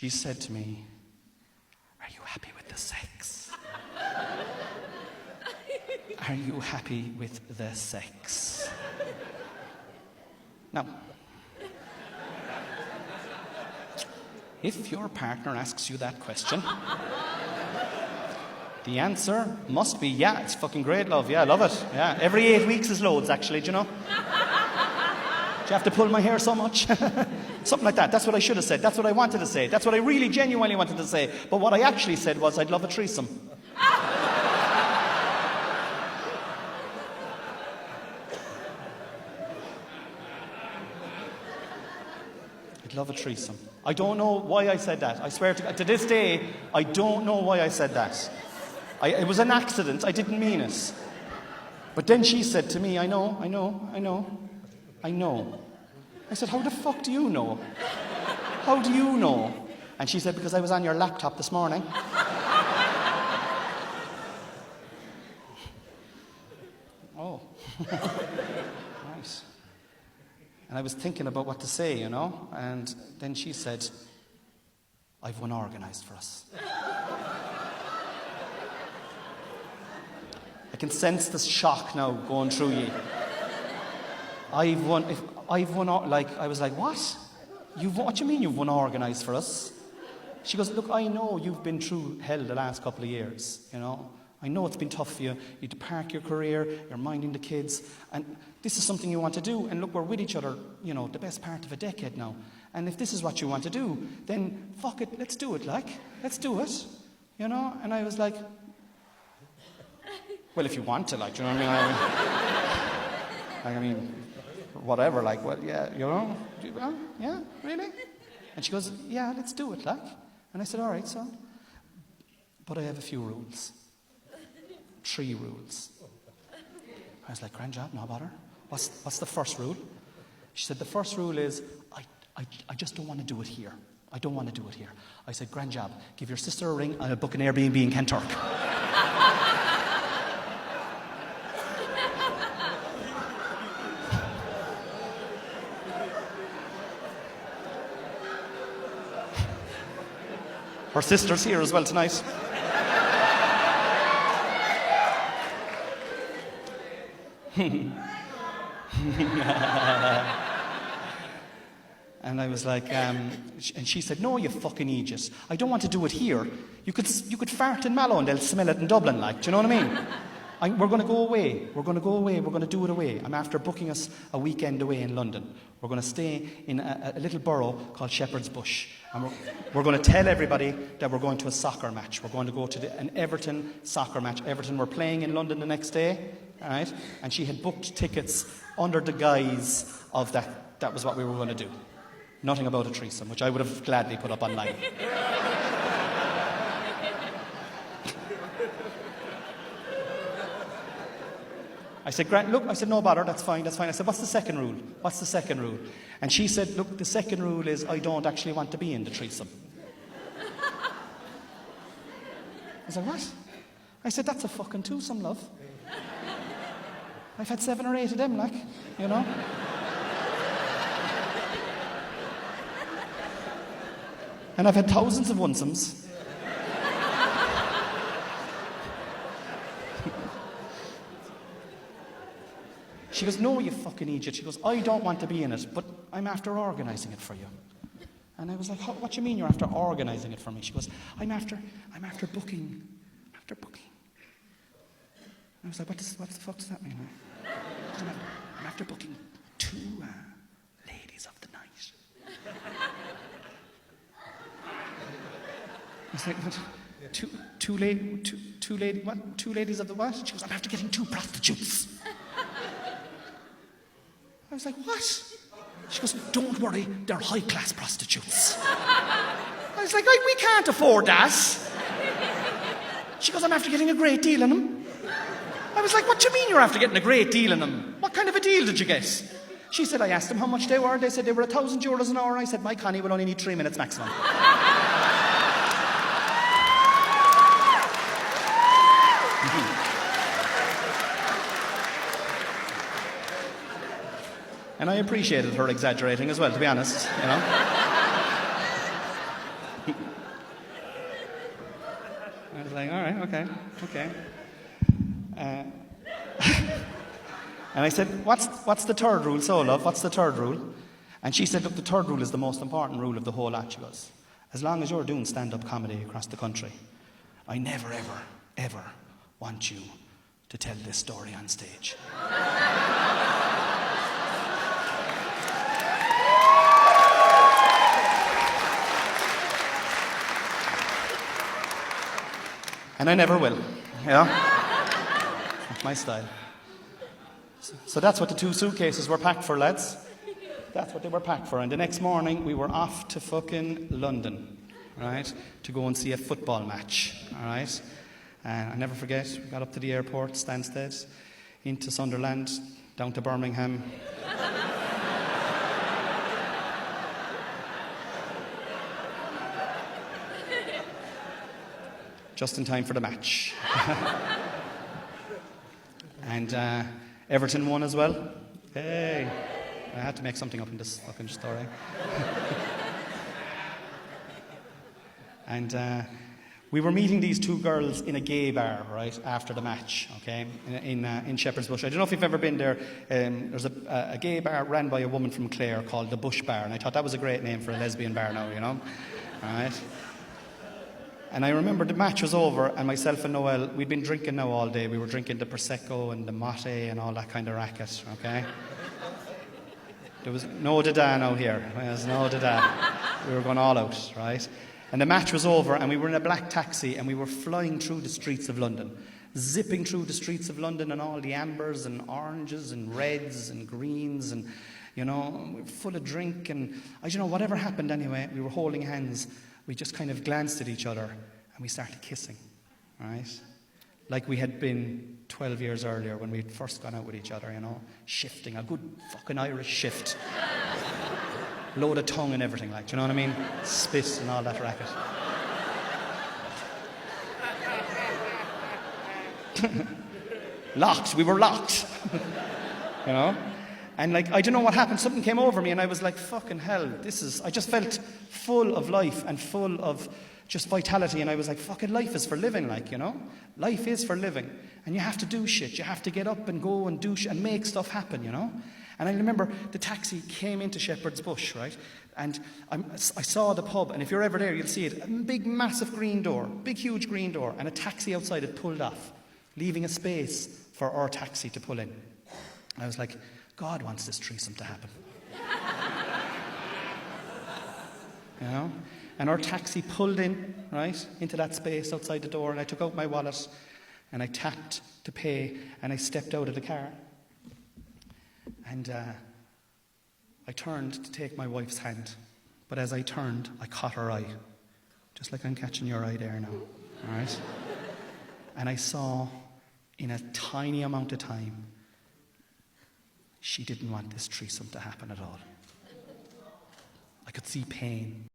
she said to me, "Are you happy with the sex? Are you happy with the sex?" Now, if your partner asks you that question, the answer must be, yeah, it's fucking great, love. Yeah, I love it. Yeah, every 8 weeks is loads, actually, do you know? Do you have to pull my hair so much? Something like that. That's what I should have said. That's what I wanted to say. That's what I really genuinely wanted to say. But what I actually said was, I'd love a threesome. I'd love a threesome. I don't know why I said that. I swear to this day, I don't know why I said that. It was an accident. I didn't mean it. But then she said to me, I know. I said, how the fuck do you know? How do you know? And she said, because I was on your laptop this morning. Oh. Right. And I was thinking about what to say, you know, and then she said, I've one organised for us. I can sense the shock now going through you. I was like, what? What do you mean you've one organised for us? She goes, look, I know you've been through hell the last couple of years, you know. I know it's been tough for you. You had to park your career, you're minding the kids, and this is something you want to do. And look, we're with each other, you know, the best part of a decade now. And if this is what you want to do, then fuck it, let's do it, let's do it, you know. And I was like, well, if you want to, do you know what I mean? Whatever, well, yeah, you know, well, yeah, really? And she goes, yeah, let's do it, And I said, all right, son. But I have a few rules. 3 rules. I was like, grand job, no bother. What's the first rule? She said, the first rule is, I just don't want to do it here. I don't want to do it here. I said, grand job, give your sister a ring, I'll book an Airbnb in Kenturk. Her sister's here as well tonight. And I was like, and she said, no, you fucking idiot. I don't want to do it here. You could fart in Mallow and they'll smell it in Dublin, do you know what I mean? We're going to go away. We're going to do it away. I'm after booking us a weekend away in London. We're going to stay in a little borough called Shepherd's Bush. And we're going to tell everybody that we're going to a soccer match. We're going to go to an Everton soccer match. Everton were playing in London the next day. All right? And she had booked tickets under the guise of that. That was what we were going to do. Nothing about a threesome, which I would have gladly put up online. I said, look, no bother, that's fine. I said, what's the second rule? And she said, look, the second rule is I don't actually want to be in the threesome. I said, what? I said, that's a fucking twosome, love. I've had 7 or 8 of them, you know. And I've had thousands of onesomes. She goes, no, you fucking idiot. She goes, I don't want to be in it, but I'm after organising it for you. And I was like, what do you mean you're after organising it for me? She goes, I'm after booking. And I was like, what the fuck does that mean? I'm after booking 2 ladies of the night. I was like, what? Two ladies of the what? She goes, I'm after getting 2 prostitutes. I was like, what? She goes, don't worry, they're high-class prostitutes. I was like, we can't afford that. She goes, I'm after getting a great deal on them. I was like, what do you mean you're after getting a great deal on them? What kind of a deal did you get? She said, I asked them how much they were. They said they were €1,000 an hour. I said, my Connie will only need 3 minutes maximum. And I appreciated her exaggerating as well, to be honest, you know. I was like, all right, okay. And I said, what's the third rule, so love? What's the third rule? And she said, look, the third rule is the most important rule of the whole lot. She goes, as long as you're doing stand-up comedy across the country, I never, ever, ever want you to tell this story on stage. And I never will, yeah? That's my style. So that's what the 2 suitcases were packed for, lads. That's what they were packed for. And the next morning, we were off to fucking London, right, to go and see a football match, all right? And I never forget, we got up to the airport, Stansted, into Sunderland, down to Birmingham. Just in time for the match. And Everton won as well. Hey, I had to make something up in this fucking story. And we were meeting these 2 girls in a gay bar, right, after the match, okay, in Shepherd's Bush. I don't know if you've ever been there. There's a gay bar ran by a woman from Clare called the Bush Bar, and I thought that was a great name for a lesbian bar now, you know, all right? And I remember the match was over, and myself and Noel, we'd been drinking now all day. We were drinking the Prosecco and the Mate and all that kind of racket, okay? There was no dada now here. There was no dada. We were going all out, right? And the match was over, and we were in a black taxi, and we were flying through the streets of London, zipping through the streets of London, and all the ambers and oranges and reds and greens, and, you know, we were full of drink, and I don't know, whatever happened anyway, we were holding hands. We just kind of glanced at each other, and we started kissing, right? Like we had been 12 years earlier when we'd first gone out with each other, you know, shifting, a good fucking Irish shift. Load of tongue and everything, like, do you know what I mean? Spit and all that racket. Locked, we were locked. You know? And like, I don't know what happened, something came over me and I was like, fucking hell, I just felt full of life and full of just vitality, and I was like, fucking life is for living, like, you know? Life is for living. And you have to do shit, you have to get up and go and do shit and make stuff happen, you know? And I remember the taxi came into Shepherd's Bush, right? And I saw the pub, and if you're ever there, you'll see it. A big, massive green door, big, huge green door, and a taxi outside it pulled off, leaving a space for our taxi to pull in. And I was like, God wants this threesome to happen. You know? And our taxi pulled in, right, into that space outside the door, and I took out my wallet, and I tapped to pay, and I stepped out of the car. And I turned to take my wife's hand, but as I turned, I caught her eye, just like I'm catching your eye there now, all right? And I saw, in a tiny amount of time, she didn't want this threesome to happen at all. I could see pain.